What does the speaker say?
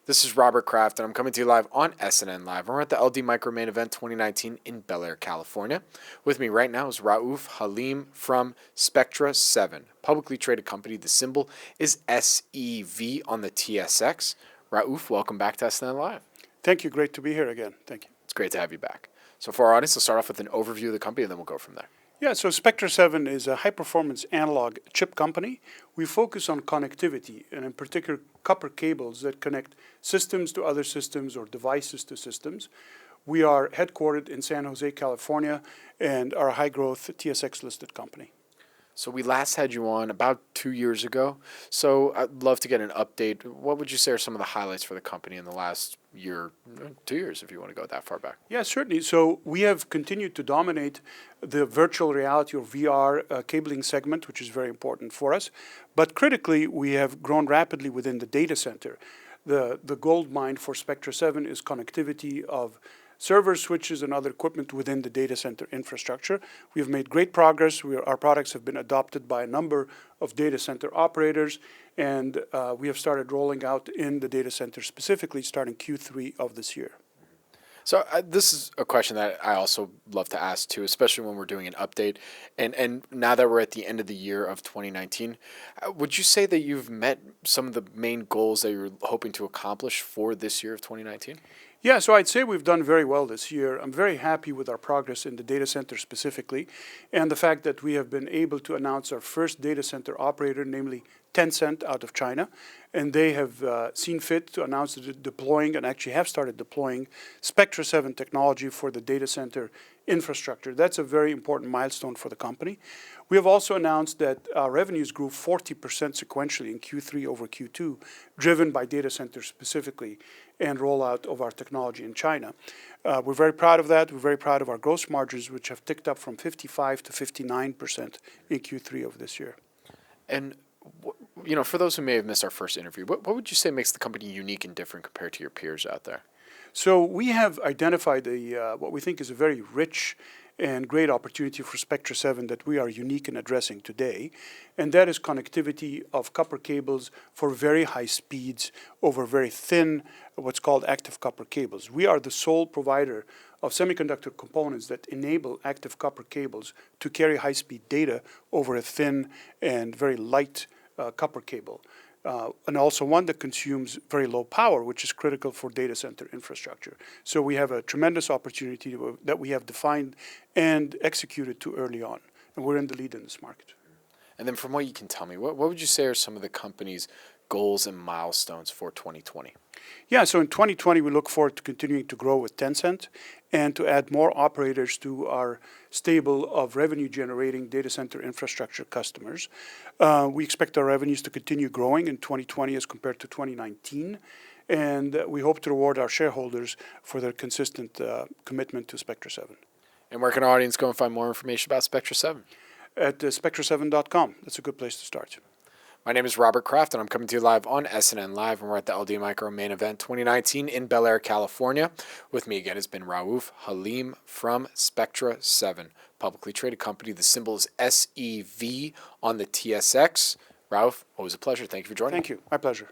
This is Robert Kraft, and I'm coming to you live on SNN.Live. We're at the LD Micro Main Event 2019 in Bel Air, California. With me right now is Raouf Halim from Spectra7, publicly traded company. The symbol is SEV on the TSX. Raouf, welcome back to SNN.Live. Thank you. Great to be here again. Thank you. It's great to have you back. So for our audience, let's start off with an overview of the company, and then we'll go from there. Yeah, so Spectra7 is a high-performance analog chip company. We focus on connectivity, and in particular, copper cables that connect systems to other systems or devices to systems. We are headquartered in San Jose, California, and are a high-growth TSX-listed company. So we last had you on about 2 years ago. So I'd love to get an update. What would you say are some of the highlights for the company in the last year, 2 years, if you want to go that far back? Yeah, certainly. So we have continued to dominate the virtual reality or VR cabling segment, which is very important for us. But critically, we have grown rapidly within the data center. The gold mine for Spectra7 is connectivity of server switches and other equipment within the data center infrastructure. We have made great progress. Our products have been adopted by a number of data center operators, and we have started rolling out in the data center specifically starting Q3 of this year. So this is a question that I also love to ask too, especially when we're doing an update. And now that we're at the end of the year of 2019, would you say that you've met some of the main goals that you're hoping to accomplish for this year of 2019? Yeah, so I'd say we've done very well this year. I'm very happy with our progress in the data center specifically, and the fact that we have been able to announce our first data center operator, namely Tencent out of China, and they have seen fit to announce deploying and actually have started deploying Spectra7 technology for the data center infrastructure. That's a very important milestone for the company. We have also announced that our revenues grew 40% sequentially in Q3 over Q2, driven by data centers specifically and rollout of our technology in China. We're very proud of that. We're very proud of our gross margins, which have ticked up from 55% to 59% in Q3 of this year. And you know, for those who may have missed our first interview, what would you say makes the company unique and different compared to your peers out there? So we have identified what we think is a very rich and great opportunity for Spectra7 that we are unique in addressing today, and that is connectivity of copper cables for very high speeds over very thin, what's called active copper cables. We are the sole provider of semiconductor components that enable active copper cables to carry high-speed data over a thin and very light copper cable. And also one that consumes very low power, which is critical for data center infrastructure. So we have a tremendous opportunity that we have defined and executed too early on, and we're in the lead in this market. And then from what you can tell me, what would you say are some of the company's goals and milestones for 2020? Yeah, so in 2020, we look forward to continuing to grow with Tencent and to add more operators to our stable of revenue-generating data center infrastructure customers. We expect our revenues to continue growing in 2020 as compared to 2019, and we hope to reward our shareholders for their consistent commitment to Spectra7. And where can our audience go and find more information about Spectra7? At Spectra7.com. That's a good place to start. My name is Robert Kraft, and I'm coming to you live on SNN.Live, and we're at the LD Micro Main Event 2019 in Bel Air, California. With me again has been Raouf Halim from Spectra7, publicly traded company. The symbol is SEV on the TSX. Raouf, always a pleasure. Thank you for joining me. Thank you. My pleasure.